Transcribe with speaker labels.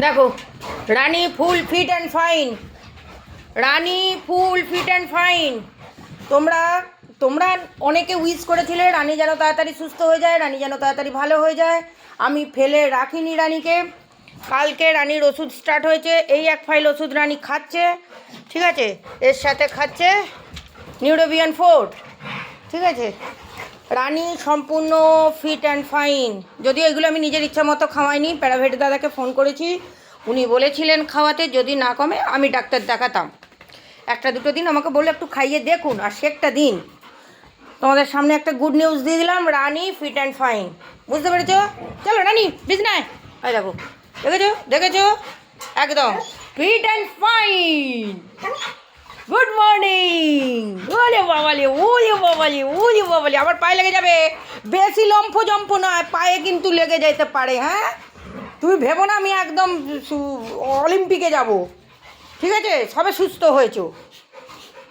Speaker 1: দেখো Rani full fit and fine, Rani full fit and fine. তোমরা তোমরা অনেকে উইশ করেছিলে রানী যেন তাড়াতাড়ি সুস্থ হয়ে যায়, রানী যেন তাড়াতাড়ি ভালো হয়ে যায়। আমি ফেলে রাখিনি রানীকে। কালকে রানীর ওষুধ স্টার্ট হয়েছে, এই এক ফাইল ওষুধ রানী খাচ্ছে, ঠিক আছে। এর সাথে খাচ্ছে নিউরোবিয়ান ফোর্ট, ঠিক আছে। রানী সম্পূর্ণ ফিট অ্যান্ড ফাইন। যদিও এগুলো আমি নিজের ইচ্ছা মতো খাওয়াইনি, প্যারাভেট দাদাকে ফোন করেছি, উনি বলেছিলেন খাওয়াতে, যদি না কমে আমি ডাক্তার দেখাতাম। একটা দুটো দিন আমাকে বললো একটু খাইয়ে দেখুন, আর সে একটা দিন তোমাদের সামনে একটা গুড নিউজ দিয়ে দিলাম, রানী ফিট অ্যান্ড ফাইন। বুঝতে পেরেছ? চলো রানী বিছনায়। এই দেখো, দেখেছো দেখেছো, একদম fit and fine. Good morning. ওলে বাবালে, ওলে বাবালে, ওলে বাবালে, আবার পায়ে লেগে যাবে। বেশি লম্ফ জম্প নয়, পায়ে কিন্তু লেগে যেতে পারে। হ্যাঁ, তুমি ভেবো না আমি একদম অলিম্পিকে যাব, ঠিক আছে। সবে সুস্থ হয়েছো।